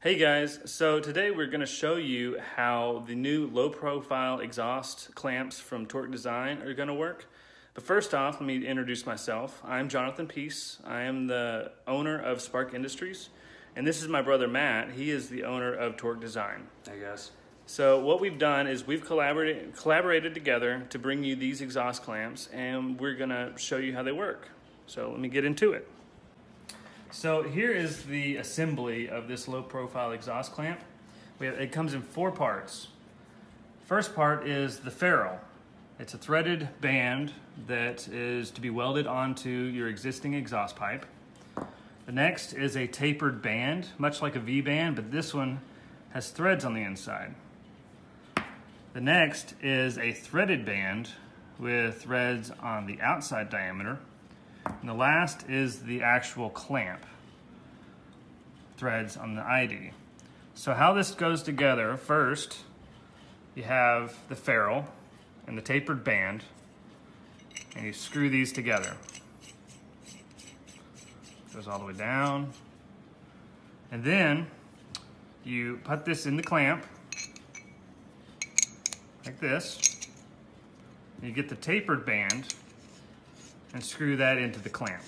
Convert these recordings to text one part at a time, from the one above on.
Hey guys, so today we're going to show you how the new low profile exhaust clamps from Torq'd Design are going to work. But first off, let me introduce myself. I'm Jonathan Peace. I am the owner of Sparc Industries, and this is my brother Matt. He is the owner of Torq'd Design. Hey guys. So what we've done is we've collaborated together to bring you these exhaust clamps, and we're going to show you how they work. So let me get into it. So here is the assembly of this low profile exhaust clamp. It comes in 4 parts. First part is the ferrule. It's a threaded band that is to be welded onto your existing exhaust pipe. The next is a tapered band, much like a V-band, but this one has threads on the inside. The next is a threaded band with threads on the outside diameter. And the last is the actual clamp, threads on the ID. So how this goes together, first you have the ferrule and the tapered band, and you screw these together. Goes all the way down. And then you put this in the clamp, like this. You get the tapered band and screw that into the clamp.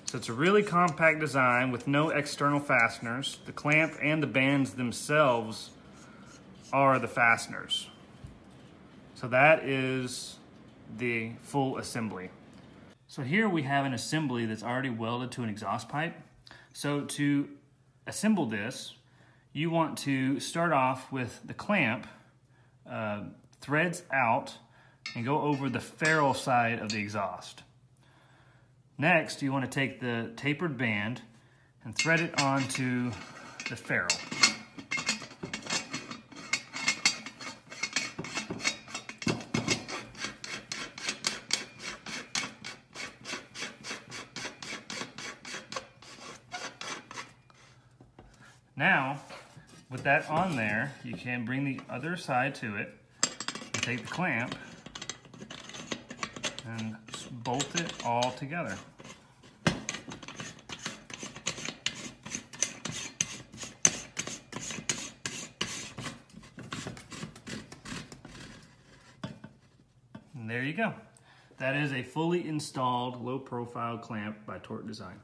So it's a really compact design with no external fasteners. The clamp and the bands themselves are the fasteners. So that is the full assembly. So here we have an assembly that's already welded to an exhaust pipe. So to assemble this, you want to start off with the clamp, threads out, and go over the ferrule side of the exhaust. Next, you want to take the tapered band and thread it onto the ferrule. Now, with that on there, you can bring the other side to it and take the clamp and bolt it all together. And there you go. That is a fully installed low profile clamp by Torq'd Design.